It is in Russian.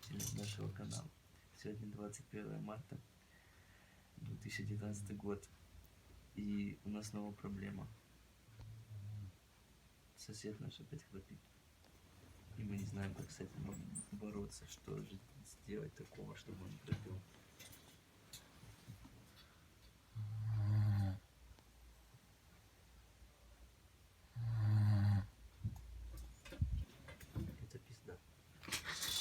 зрители нашего канала. Сегодня 21 марта 2019 год. И у нас снова проблема. Сосед наш опять храпит. И мы не знаем, как с этим бороться, что же сделать такого, чтобы он храпел.